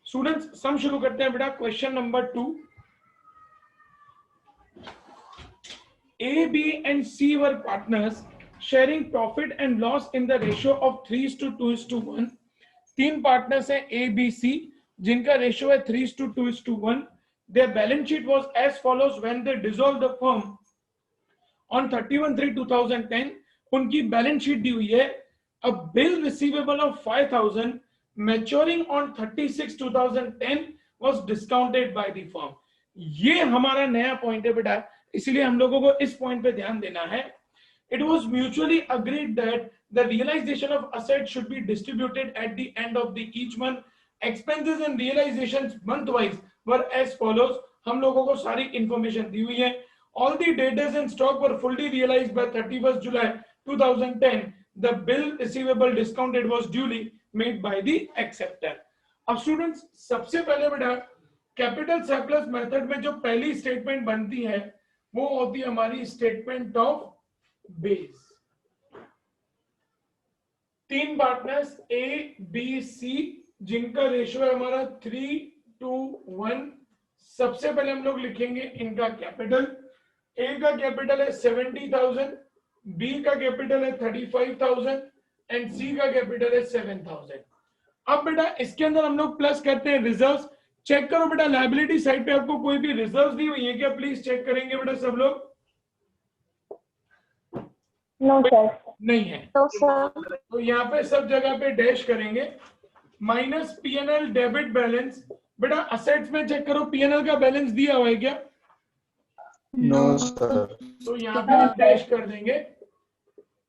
Students सम शुरू करते हैं बेटा। Question number 2, A, B and C were partners sharing profit and loss in the ratio of 3:2:1. तीन partners हैं A, B, C जिनका रेशियो है 3:2:1. Their balance sheet was as follows when they dissolved the firm on 31/3/2010. उनकी balance sheet दी हुई है. A bill receivable of 5,000 maturing on 36/2010 was discounted by the firm. ये हमारा नया पॉइंट है बेटा, इसलिए हम लोगों को इस पॉइंट पे ध्यान देना है. It was mutually agreed that the realization of assets should be distributed at the end of the each month. Expenses and realizations month wise were as follows. हम लोगों को सारी इंफॉर्मेशन दी हुई है. All the debtors and stock were fully realized by 31st July 2010. The bill receivable discounted was duly made by the acceptor. अब students सबसे पहले बेटा कैपिटल सरप्लस मेथड में जो पहली स्टेटमेंट बनती है वो होती है हमारी स्टेटमेंट ऑफ बेस. तीन पार्टनर्स ए बी सी जिनका रेशियो है हमारा 3:1. सबसे पहले हम लोग लिखेंगे इनका कैपिटल. ए का कैपिटल है 70,000, बी का कैपिटल है 35,000 एंड सी का कैपिटल है 7,000. अब बेटा इसके अंदर हम लोग प्लस करते हैं रिजर्व्स. चेक करो बेटा लायबिलिटी साइड पे आपको कोई भी रिजर्व्स दी हुई है क्या? प्लीज चेक करेंगे बेटा सब लोग. No sir. नहीं है तो यहाँ पे सब जगह पे डैश करेंगे. Minus PNL debit balance. बेटा असेट्स में चेक करो पीएनएल का बैलेंस दिया हुआ है क्या? No sir. तो यहाँ पे आप डैश कर देंगे.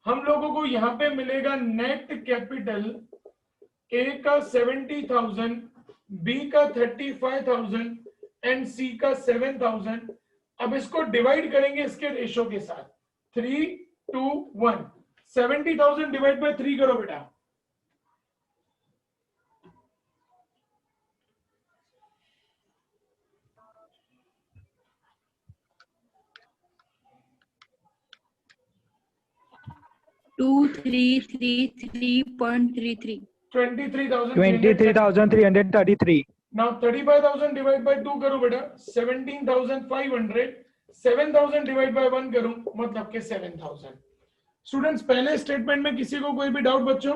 हम लोगों को यहाँ पे मिलेगा नेट कैपिटल ए का 70,000, बी का 35,000 एंड सी का 7,000. अब इसको डिवाइड करेंगे इसके रेशो के साथ 3:1. 70,000 डिवाइड बाय 3 करो बेटा. Two three three 3.33. 23,333. Now 35,000 divide by 2 करो बेटा 17,500. 7,000 डिवाइड बाय 1 करूं मतलब के 7,000. स्टूडेंट्स पहले स्टेटमेंट में किसी को कोई भी डाउट बच्चों?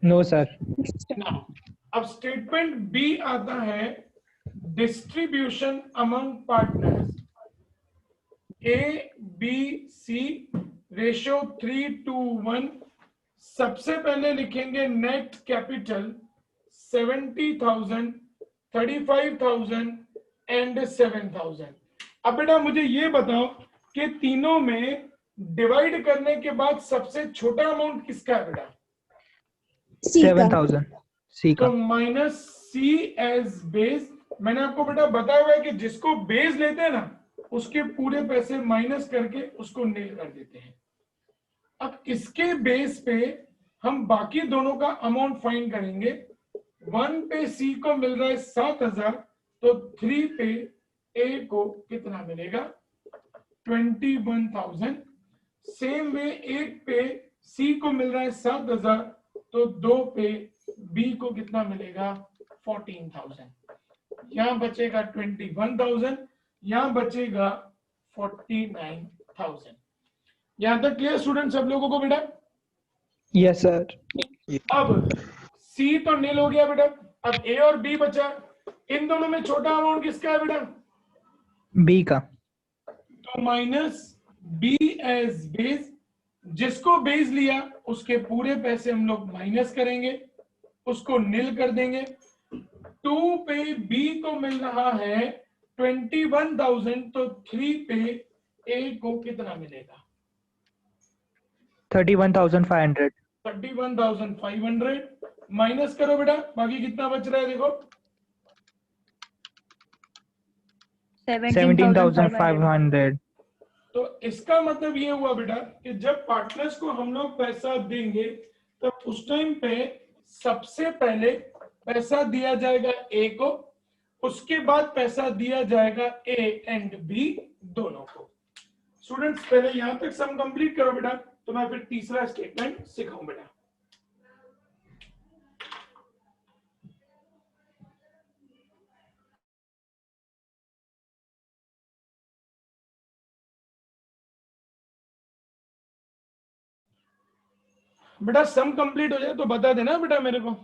No sir. अब स्टेटमेंट बी आता है distribution among partners A B C ratio 3:1. सबसे पहले लिखेंगे नेट कैपिटल 70,000, 35,000 एंड 7,000. अब बेटा मुझे ये बताओ कि तीनों में डिवाइड करने के बाद सबसे छोटा अमाउंट किसका है बेटा? 7,000. सी का. तो माइनस सी एज बेस. मैंने आपको बेटा बताया हुआ है कि जिसको बेस लेते हैं ना उसके पूरे पैसे माइनस करके उसको नील कर देते हैं. अब इसके बेस पे हम बाकी दोनों का अमाउंट फाइंड करेंगे. 1 पे सी को मिल रहा है 7,000 तो 3 पे ए को कितना मिलेगा? 21,000. सेम वे 1 पे सी को मिल रहा है 7,000 तो 2 पे बी को कितना मिलेगा? 14,000. यहां बचेगा 21,000, यहां बचेगा 49,000. यहां तक क्लियर स्टूडेंट सब लोगों को बेटा? Yes sir. अब सी तो नील हो गया बेटा. अब ए और बी बचा. इन दोनों में छोटा अमाउंट किसका है बेटा? बी का. तो माइनस बी एज बेस. जिसको बेस लिया उसके पूरे पैसे हम लोग माइनस करेंगे, उसको नील कर देंगे. 2 पे बी को मिल रहा है 21,000 तो 3 पे ए को कितना मिलेगा? 31,500. 31,500 माइनस करो बेटा. बाकी कितना बच रहा है देखो? 17,500. तो इसका मतलब ये हुआ बेटा कि जब पार्टनर्स को हम लोग पैसा देंगे तो उस टाइम पे सबसे पहले पैसा दिया जाएगा ए को, उसके बाद पैसा दिया जाएगा ए एंड बी दोनों को. स्टूडेंट्स पहले यहां तक सम कंप्लीट करो बेटा तो मैं फिर तीसरा स्टेटमेंट सिखाऊं बेटा. बेटा सम कंप्लीट हो जाए तो बता देना बेटा मेरे को।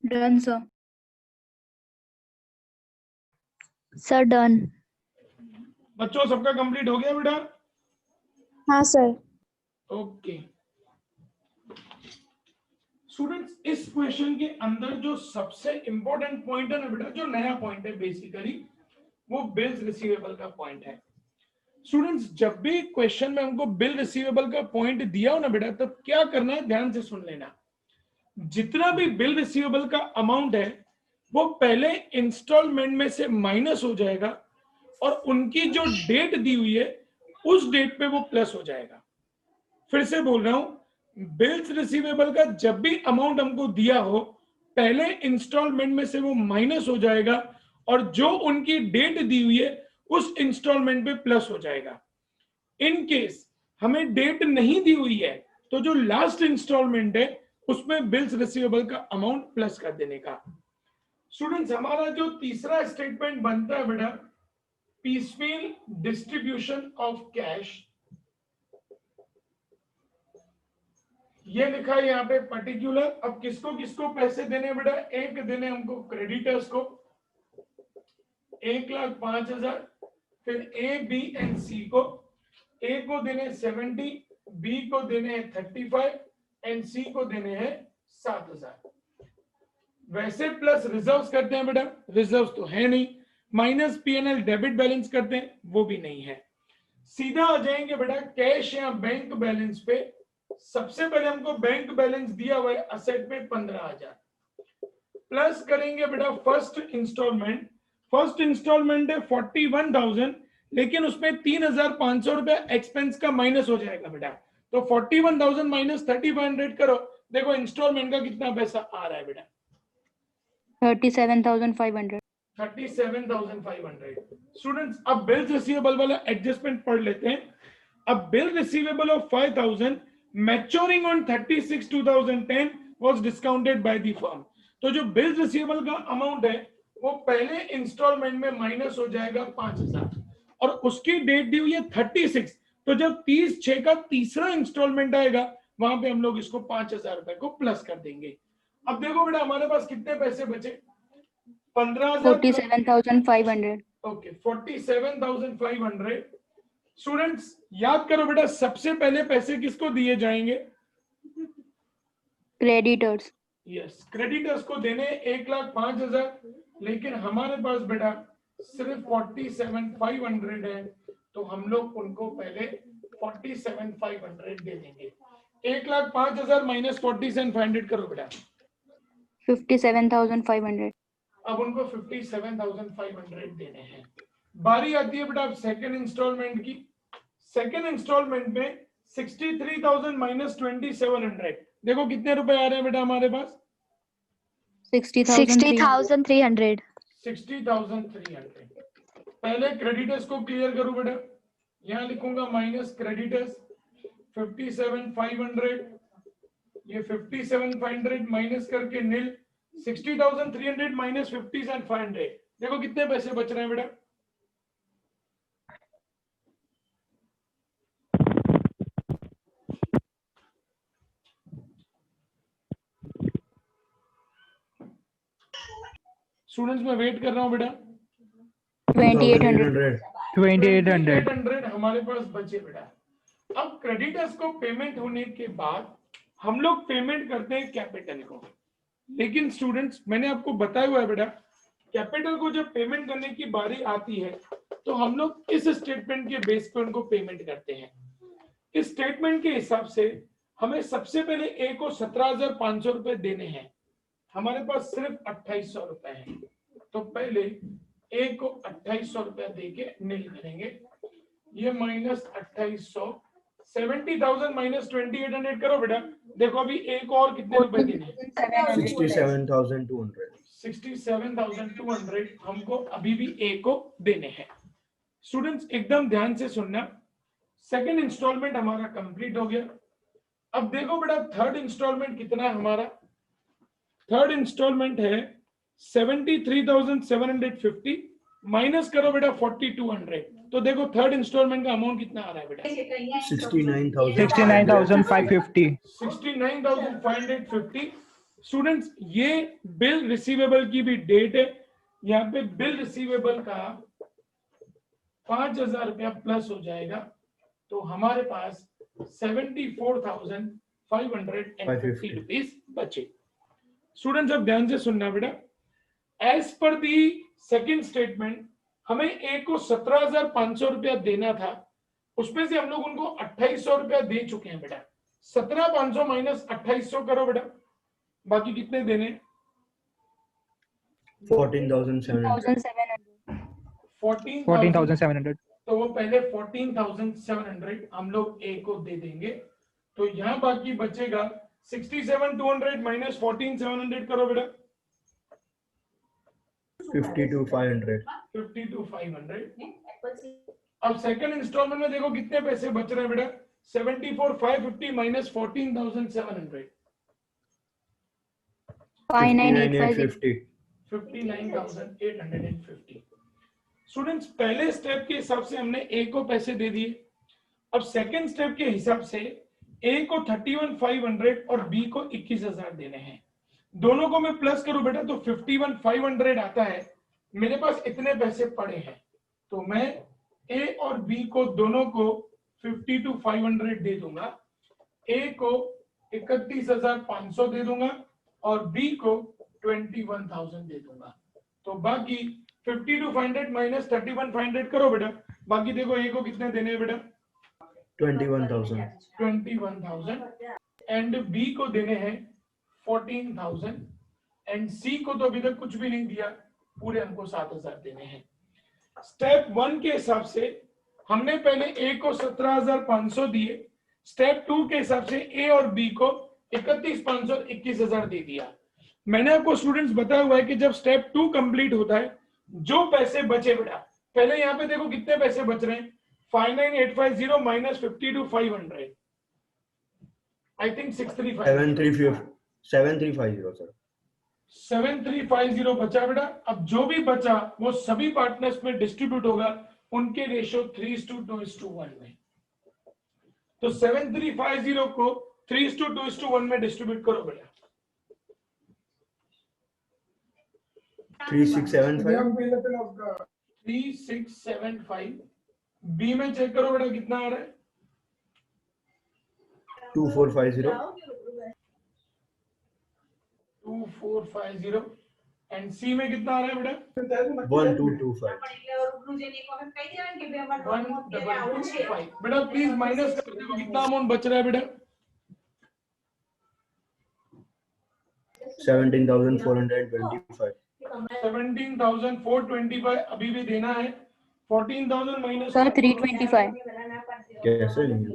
Done, sir. Sir done. बच्चों सबका कंप्लीट हो गया बेटा? हाँ सर। ओके स्टूडेंट्स, इस क्वेश्चन के अंदर जो सबसे इंपॉर्टेंट पॉइंट है ना बेटा, जो नया पॉइंट है बेसिकली, वो बिल्स रिसीवेबल का पॉइंट है। स्टूडेंट्स, जब भी क्वेश्चन में हमको बिल रिसीवेबल का पॉइंट दिया हो ना बेटा, तब क्या करना है, ध्यान से सुन लेना। जितना भी बिल रिसीवेबल का अमाउंट है वो पहले इंस्टॉलमेंट में से माइनस हो जाएगा और उनकी जो डेट दी हुई है उस डेट पे वो प्लस हो जाएगा। फिर से बोल रहा हूं, बिल्स रिसीवेबल का जब भी अमाउंट हमको दिया हो, पहले इंस्टॉलमेंट में से वो माइनस हो जाएगा और जो उनकी डेट दी हुई है उस इंस्टॉलमेंट पे प्लस हो जाएगा। इन केस हमें डेट नहीं दी हुई है तो जो लास्ट इंस्टॉलमेंट है उसमें बिल्स रिसीवेबल का अमाउंट प्लस कर देने का। स्टूडेंट्स, हमारा जो तीसरा स्टेटमेंट बनता है बेटा, पीसफुल डिस्ट्रीब्यूशन ऑफ कैश, ये लिखा है यहाँ पे पर्टिकुलर। अब किसको किसको पैसे देने बेटा? एक देने हमको क्रेडिटर्स को 1,05,000, फिर ए बी एंड सी को, ए को देने 70, बी को देने 35 एंड सी को देने हैं 7,000। वैसे प्लस रिजर्व्स करते हैं बेटा, रिजर्व्स तो है नहीं, माइनस पीएनएल डेबिट बैलेंस करते हैं, वो भी नहीं है। सीधा आ जाएंगे बेटा कैश या बैंक बैलेंस पे। सबसे पहले हमको बैंक बैलेंस दिया हुआ है असेट में 15,000, प्लस करेंगे बेटा फर्स्ट इंस्टॉलमेंट। फर्स्ट इंस्टॉलमेंट है 41,000, लेकिन उसमें 3,500 रुपया एक्सपेंस का माइनस हो जाएगा बेटा। तो 41,000 माइनस 3,500 करो, देखो इंस्टॉलमेंट का कितना पैसा आ रहा है बेटा? 37,500. 37,500। स्टूडेंट्स, अब बिल्स रिसीवेबल वाला एडजस्टमेंट पढ़ लेते हैं। अब bill receivable of 5,000 maturing on 36/2010 was discounted by the firm. तो जो बिल रिसीवेबल का अमाउंट है वो पहले इंस्टॉलमेंट में माइनस हो जाएगा 5,000 और उसकी डेट दी हुई है 36। तो जब 30/6 का तीसरा इंस्टॉलमेंट आएगा वहां पे हम लोग इसको 5,000 रुपए को प्लस कर देंगे। अब देखो बेटा हमारे पास कितने पैसे बचे? 15,000 47,500 ओके 47,500। स्टूडेंट्स याद करो बेटा सबसे पहले पैसे किसको दिए जाएंगे? creditors यस क्रेडिटर्स को देने 1,05,000 लेकिन हमारे पास बेटा सिर्फ 47,500 है तो हम लोग उनको पहले 47,500 दे देंगे। 1,05,000 माइनस 47,500 करो बेटा 57,500 अब उनको 57,500 देने हैं। बारी आती है बेटा अब सेकेंड इंस्टॉलमेंट की। सेकेंड इंस्टॉलमेंट में 63,000 माइनस 2,700 देखो कितने रुपए आ रहे हैं बेटा हमारे पास? 60,300. 60,300। पहले क्रेडिटर्स को क्लियर करूं बेटा, यहां लिखूंगा माइनस क्रेडिटर्स 57,500, ये 57,500 माइनस करके नील 60,300 माइनस 57,500 देखो कितने पैसे बच रहे हैं बेटा? स्टूडेंट्स मैं वेट कर रहा हूं बेटा। 2,800 2,800 हमारे पास बचे बेटा। अब क्रेडिटर्स को पेमेंट होने के बाद हम लोग पेमेंट करते हैं कैपिटल को, लेकिन स्टूडेंट्स मैंने आपको बताया हुआ है बेटा कैपिटल को जब पेमेंट करने की बारी आती है तो हम लोग इस स्टेटमेंट के बेस पे उनको पेमेंट करते हैं। इस स्टेटमेंट के हिसाब से हमें सबसे पहले ए को 17,500 रुपए देने हैं, हमारे पास सिर्फ 2,800 रुपए हैं तो पहले ए को 2,800 रुपया देके नील करेंगे। ये माइनस 2,800 70,000 माइनस 2,800 करो बेटा। देखो अभी ए को और कितने रुपए देने हैं? 67,200 67,200 हमको अभी भी ए को देने हैं। स्टूडेंट्स एकदम ध्यान से सुनना, सेकंड इंस्टॉलमेंट हमारा कंप्लीट हो गया। अब देखो बेटा थर्ड इंस्टॉलमेंट कितना है हमारा? थर्ड इंस्टॉलमेंट है 73,750 माइनस करो बेटा 4,200 तो देखो थर्ड इंस्टॉलमेंट का अमाउंट कितना आ रहा है बेटा? 69,550 69,550। स्टूडेंट्स ये बिल रिसीवेबल की भी डेट है, यहाँ पे बिल रिसीवेबल का 5,000 रुपया प्लस हो जाएगा तो हमारे पास 74,550 रुपीज बचे। स्टूडेंट्स अब ध्यान से सुनना बेटा, as per the second statement हमें ए को 17,500 रुपया देना था, उसमें से हम लोग उनको 2,800 रुपया दे चुके हैं बेटा। 17,500 माइनस 2,800 करो बेटा, बाकी कितने देने? 14,700 तो वो पहले 14,700 हम लोग ए को दे देंगे तो यहाँ बाकी बचेगा 67,200 माइनस 14,700 करो बेटा 52,500 52,500। अब सेकंड इंस्टॉलमेंट में देखो कितने पैसे बच रहे हैं बेटा? 74,550 माइनस 14,700 59,850 59,850। स्टूडेंट्स पहले स्टेप के हिसाब से हमने ए को पैसे दे दिए। अब सेकंड स्टेप के हिसाब से ए को 31,500 और बी को 21,000 देने हैं। दोनों को मैं प्लस करूं बेटा तो 51,500 आता है। मेरे पास इतने पैसे पड़े हैं तो मैं ए और बी को दोनों को 52,500 दे दूंगा, ए को 31,500 दे दूंगा और बी को 21,000 दे दूंगा। तो बाकी 52,500 माइनस 31,500 करो बेटा, बाकी देखो ए को कितने देने हैं बेटा? 21,000 एंड बी को देने हैं 14,000 एंड सी को तो अभी तक कुछ भी नहीं दिया, पूरे हमको 7,000 देने हैं। स्टेप 1 के हिसाब से हमने पहले ए को 17,500 दिए, स्टेप 2 के हिसाब से ए और बी को 31,500 और 21,000 दे दिया। मैंने आपको स्टूडेंट्स बताया हुआ है कि जब स्टेप 2 कंप्लीट होता है जो पैसे बचे बेटा, पहले यहाँ पे देखो कितने पैसे बच रहे हैं 59850 minus 52,500. I think 635. 7350 sir. 7350 बचा बेटा. अब जो भी बचा वो सभी पार्टनर्स में डिस्ट्रीब्यूट होगा उनके रेशियो 3:2:1 में. तो 7350 को 3:2:1 में डिस्ट्रीब्यूट करो बेटा. 3675 3675. बी में चेक करो बेटा कितना आ रहा है. 2450 2450. एंड सी में कितना आ रहा है बेटा. 1225 1225. बेटा प्लीज माइनस कर दो कितना अमाउंट बच रहा है बेटा. 17,425 17,425 अभी भी देना है. 14,000 माइनस Sir, 325. कैसे लेंगे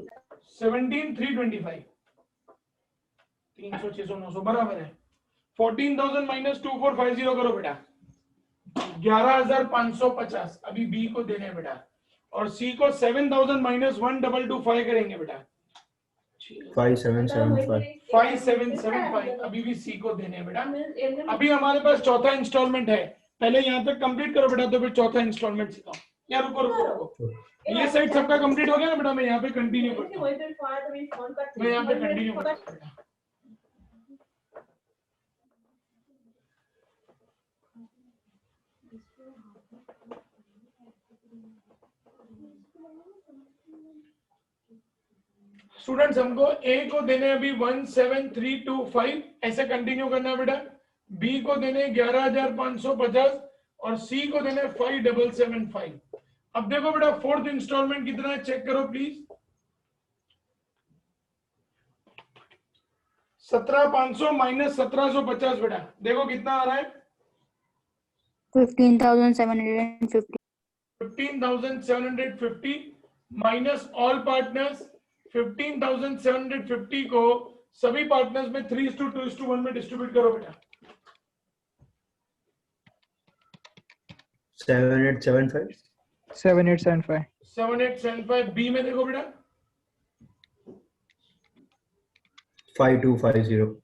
17,325. 300 600 900 बराबर है. 14,000 माइनस 2450 करो बेटा. 11,550 अभी बी को देने हैं बेटा. और सी को 7,000 माइनस 1,225 करेंगे बेटा. 5775 5775 अभी भी सी को देने हैं बेटा. अभी हमारे पास चौथा इंस्टॉलमेंट है. पहले यहाँ तक कंप्लीट करो बेटा तो फिर चौथा इंस्टॉलमेंट सिखाओ. यार रुको रुको रुको. ये साइड सबका कंप्लीट हो गया ना बेटा. मैं यहाँ पे कंटिन्यू करता हूँ. मैं यहाँ पे कंटिन्यू करता हूँ बेटा. स्टूडेंट्स हमको ए को देने अभी 17,325 ऐसे कंटिन्यू करना है बेटा. बी को देने 11,550 और सी को देने 5,775. अब देखो बेटा फोर्थ इंस्टॉलमेंट कितना है चेक करो प्लीज. 17,500 माइनस 1,750 बेटा. देखो कितना आ रहा है. 15,750. 15,750 माइनस ऑल पार्टनर्स. 15,750 को सभी पार्टनर्स में 3:2:1 में डिस्ट्रीब्यूट करो बेटा. 7875 7875. 7875. बी में देखो बेटा 5250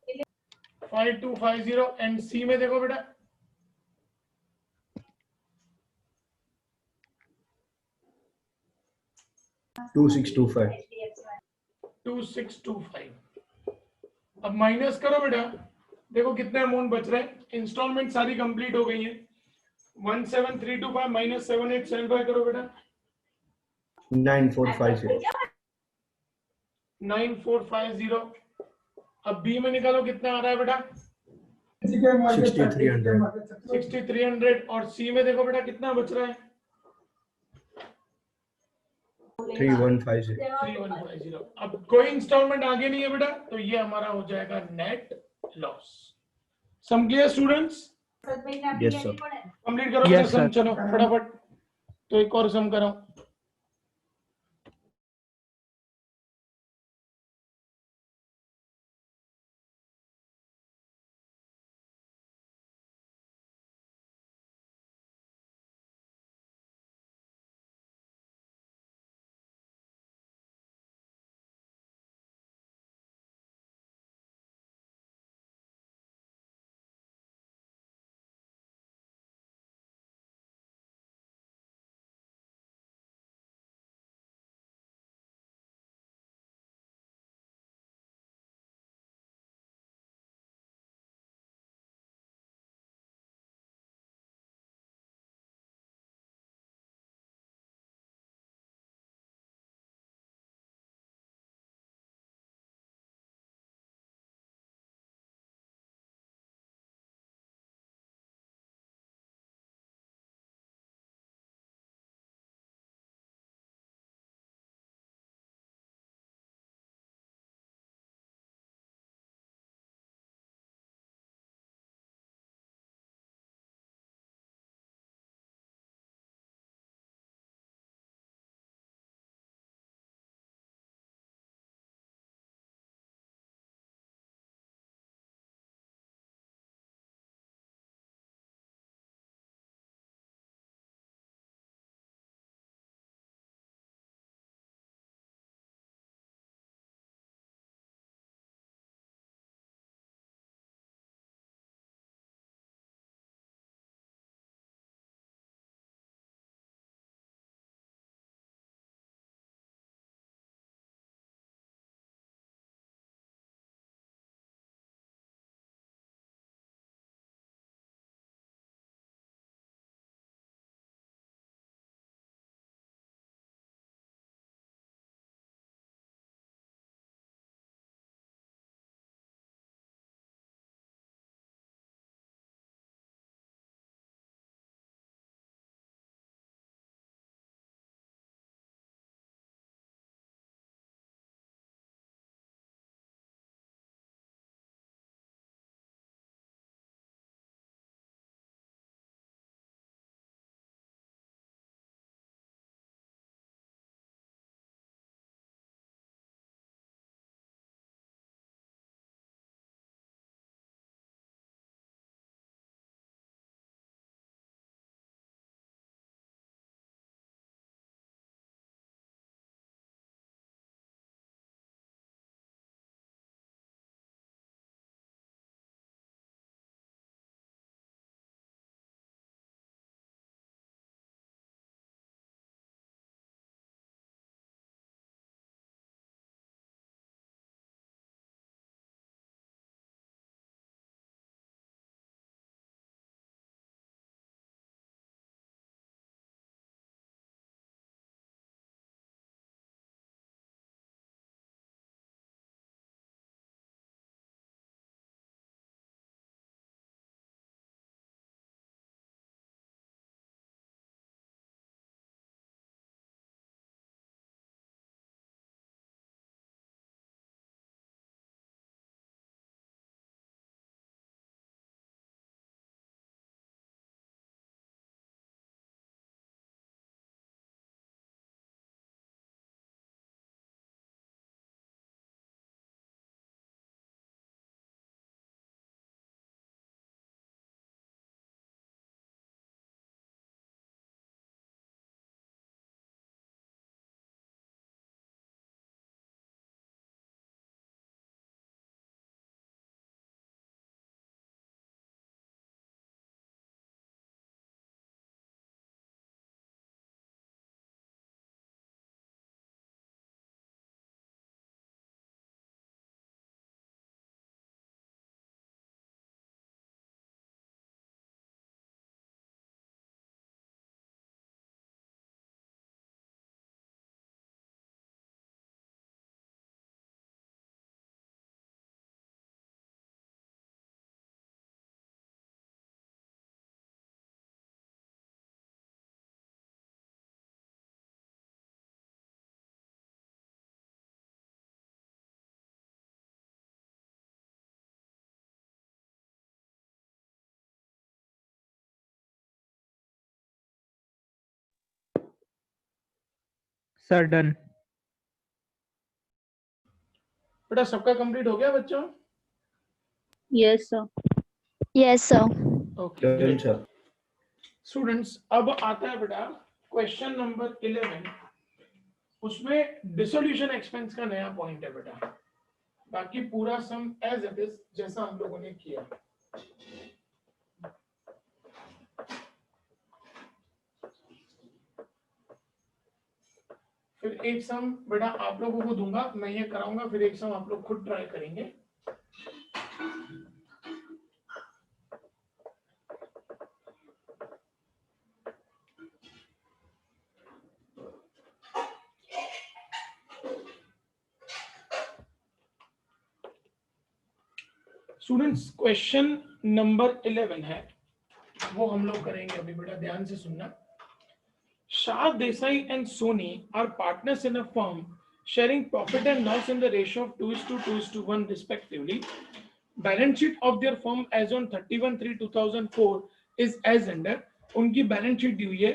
5250. एंड सी में देखो बेटा 2625 2625. अब माइनस करो बेटा. देखो कितने अमाउंट बच रहे हैं. इंस्टॉलमेंट सारी कंप्लीट हो गई है. 17,325 माइनस 7875 करो बेटा. 9450 9450. अब बी में निकालो कितना आ रहा है बेटा. 6300 6300. और सी में देखो बेटा कितना बच रहा है. 3150 3150. अब कोई इंस्टॉलमेंट आगे नहीं है बेटा तो ये हमारा हो जाएगा net loss. Sum clear students. yes sir complete करो Yes, सम. sir. चलो फटाफट. तो एक और सम कराओ. Sir, done. बेटा सबका कंप्लीट हो गया बच्चों? Yes, sir. Yes, sir. Okay Done, great sir. Students. अब आता है बेटा क्वेश्चन नंबर 11। उसमें डिसोल्यूशन एक्सपेंस का नया पॉइंट है बेटा। बाकी पूरा सम एज इट इज जैसा हम लोगों ने किया। फिर एक सम बेटा आप लोगों को दूंगा, मैं ये कराऊंगा, फिर एक सम आप लोग खुद ट्राई करेंगे। स्टूडेंट्स क्वेश्चन नंबर 11 है, वो हम लोग करेंगे अभी। बेटा ध्यान से सुनना। Shah Desai and Sony are partners in a firm sharing profit and loss in the ratio of 2:2:1 respectively. Balance sheet of their firm as on 31/3/2004 is as under. उनकी बैलेंस शीट दी हुई है।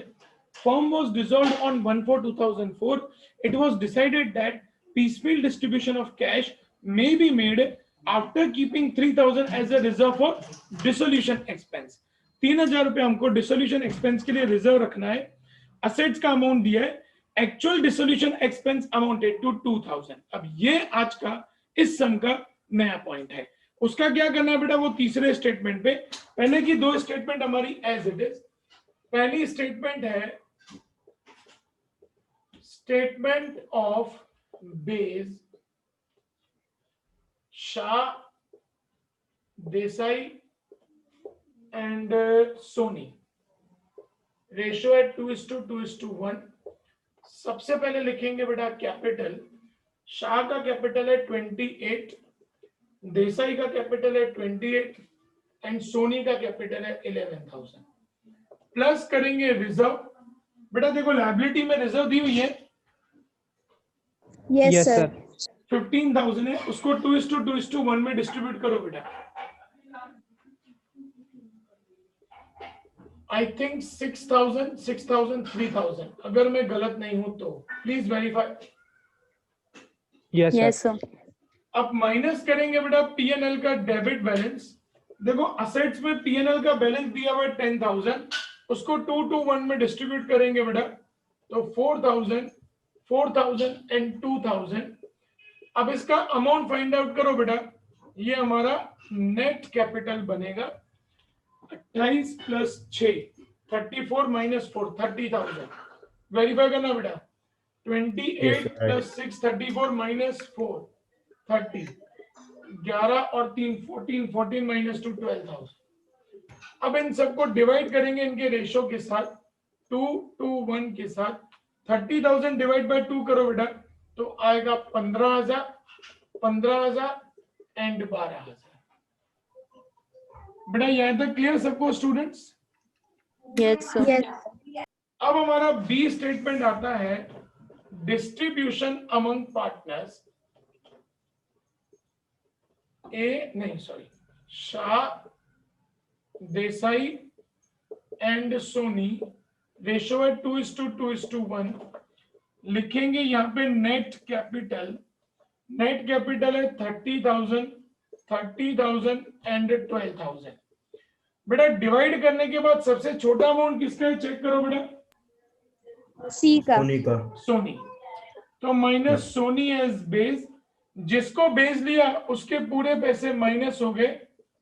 Firm was dissolved on 1/4/2004. It was decided that piecemeal distribution of cash may be made after keeping 3,000 as a reserve for dissolution expense. 3,000 रुपए हमको dissolution expense के लिए reserve रखना है। Assets का अमाउंट दिया है, actual dissolution expense amounted to 2,000। अब ये आज का इस सम का नया पॉइंट है। उसका क्या करना है बेटा, वो तीसरे स्टेटमेंट पे। पहले की दो स्टेटमेंट हमारी एज इट इज। पहली स्टेटमेंट है statement of base Shah Desai and Soni, ratio है 2:2:1। सबसे पहले लिखेंगे बेटा कैपिटल। शाह का कैपिटल है 28, देसाई का कैपिटल है 28 एंड सोनी का कैपिटल है 11,000। प्लस करेंगे रिजर्व। बेटा देखो लायबिलिटी में रिजर्व दी हुई है Yes, Yes, sir. sir. 15,000 है, उसको 2:2:1 में डिस्ट्रीब्यूट करो बेटा। आई थिंक 6,000, 6,000, 3,000, अगर मैं गलत नहीं हूं तो please verify. Yes, Yes, sir. sir. अब माइनस करेंगे बेटा पीएनएल का डेबिट बैलेंस। देखो असेट्स में पीएनएल का बैलेंस दिया हुआ है 10,000, उसको 2:1 में डिस्ट्रीब्यूट करेंगे बेटा, तो 4,000, 4,000 एंड 2,000। अब इसका अमाउंट फाइंड आउट करो बेटा। ये हमारा नेट कैपिटल बनेगा 28 प्लस 6, 34 माइनस 4, 30,000। वेरीफाई करना बेटा। 28 Yes, sir. प्लस 6, 34 माइनस 4, 30, 11 और 3, 14, 14 माइनस 2, 12,000। अब इन सबको डिवाइड करेंगे इनके रेशो के साथ 2:1 के साथ। 30,000 डिवाइड बाय 2 करो बेटा, तो आएगा 15,000, 15,000 एंड 12,000। बेटा यहां तक क्लियर सबको स्टूडेंट्स? Yes, sir. Yes. अब हमारा बी स्टेटमेंट आता है distribution among partners. Shah Desai and Soni, ratio है 2:2:1। लिखेंगे यहाँ पे नेट कैपिटल। नेट कैपिटल है 30,000, 30,000 एंड 12,000। बेटा डिवाइड करने के बाद सबसे छोटा अमाउंट किसका है चेक करो बेटा। C का। Sony का। सोनी, तो माइनस सोनी एज बेस। जिसको बेस लिया उसके पूरे पैसे माइनस हो गए,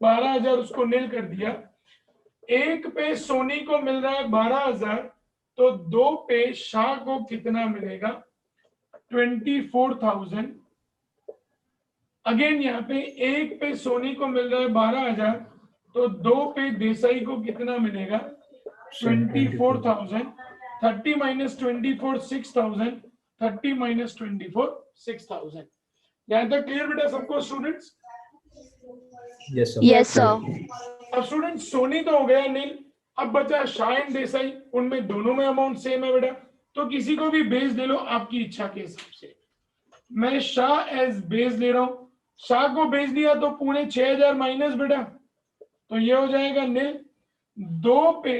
12,000 उसको नील कर दिया। एक पे सोनी को मिल रहा है 12,000, तो दो पे शाह को कितना मिलेगा 24,000। अगेन यहाँ पे एक पे सोनी को मिल रहा है 12,000, तो दो पे देसाई को कितना मिलेगा 24,000। 30 माइनस 24, 6,000, 30 माइनस 24, 6,000। यहाँ तक क्लियर बेटा सबको students? Yes, sir. Yes, sir. अब स्टूडेंट्स सोनी तो हो गया नील, अब बचा शाह एंड देसाई। उनमें दोनों में अमाउंट सेम है बेटा, तो किसी को भी बेस ले लो आपकी इच्छा के हिसाब से। मैं शाह एज बेस ले रहा हूं। शाह को बेस दिया तो पूरे 6,000 माइनस बेटा, तो ये हो जाएगा नील। दो पे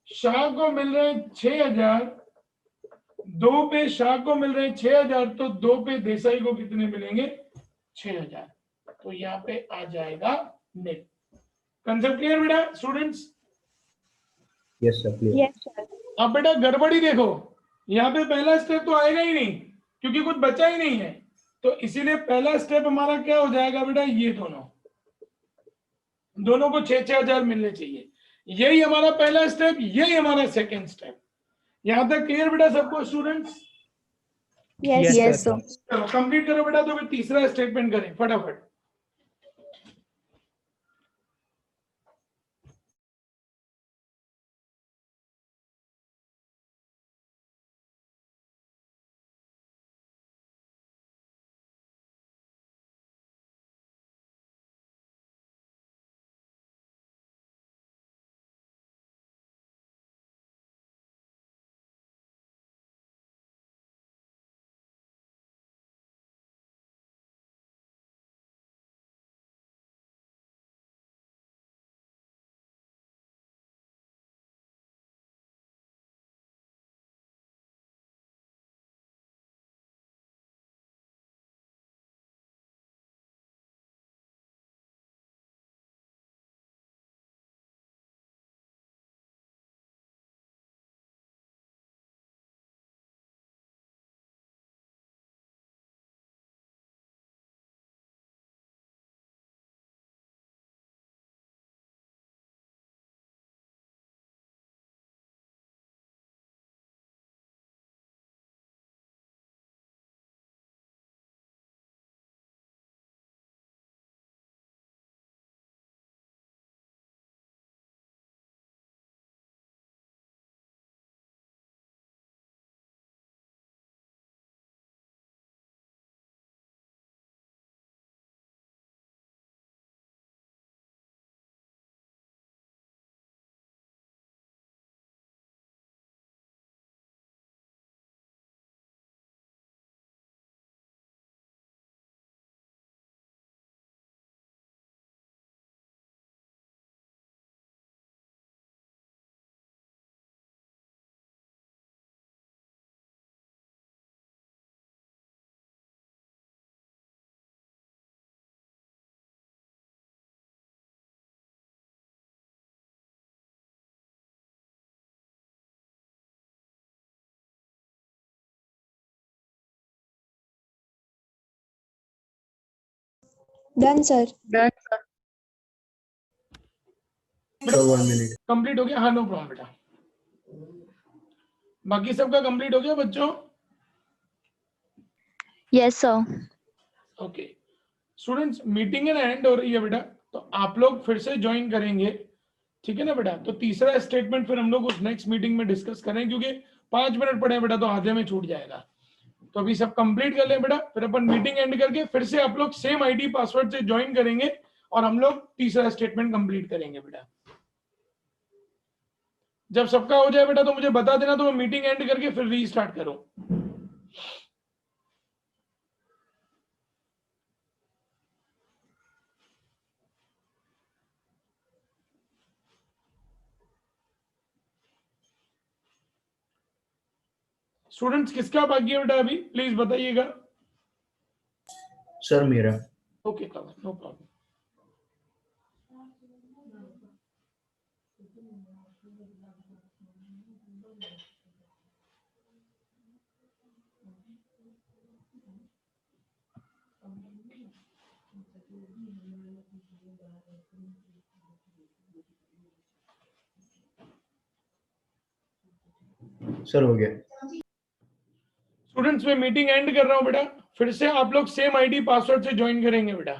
शाह को मिल रहे 6,000, 2 पे शाह को मिल रहे 6,000, तो 2 पे देसाई को कितने मिलेंगे? 6,000। तो यहाँ पे आ जाएगा नेट। कंसेप्ट क्लियर बेटा students? Yes, sir. Clear. Yes, sir. अब बेटा गड़बड़ी देखो, यहाँ पे पहला स्टेप तो आएगा ही नहीं क्योंकि कुछ बचा ही नहीं है, तो इसीलिए पहला स्टेप हमारा क्या हो जाएगा बेटा? ये दोनों को 6,000 मिलने चाहिए। यही हमारा पहला स्टेप, यही हमारा सेकेंड स्टेप। यहां तक क्लियर बेटा सबको स्टूडेंट्स? Yes, Yes, sir. चलो कंप्लीट करो बेटा, तो फिर तीसरा स्टेटमेंट करें फटाफट। Done, sir. Done, sir. Sir, 1 minute. Complete हो गया? हाँ नो प्रॉब्लम बेटा। बाकी सबका कंप्लीट हो गया बच्चों? Yes, sir. Okay students, meeting है ना एंड हो रही है बेटा, तो आप लोग फिर से ज्वाइन करेंगे, ठीक है ना बेटा? तो तीसरा स्टेटमेंट फिर हम लोग उस नेक्स्ट मीटिंग में डिस्कस करें, क्योंकि 5 मिनट पड़े बेटा तो आधे में छूट जाएगा। तो अभी सब कंप्लीट कर ले बेटा, फिर अपन मीटिंग एंड करके फिर से आप लोग सेम आईडी पासवर्ड से ज्वाइन करेंगे और हम लोग तीसरा स्टेटमेंट कंप्लीट करेंगे बेटा। जब सबका हो जाए बेटा तो मुझे बता देना, तो मैं मीटिंग एंड करके फिर रीस्टार्ट करूं। स्टूडेंट्स किसका बाकी है बेटा अभी, प्लीज बताइएगा। Sir, मेरा। Okay cover, no problem. Sir हो गया। स्टूडेंट्स मैं मीटिंग एंड कर रहा हूं बेटा, फिर से आप लोग सेम आईडी पासवर्ड से ज्वाइन करेंगे बेटा।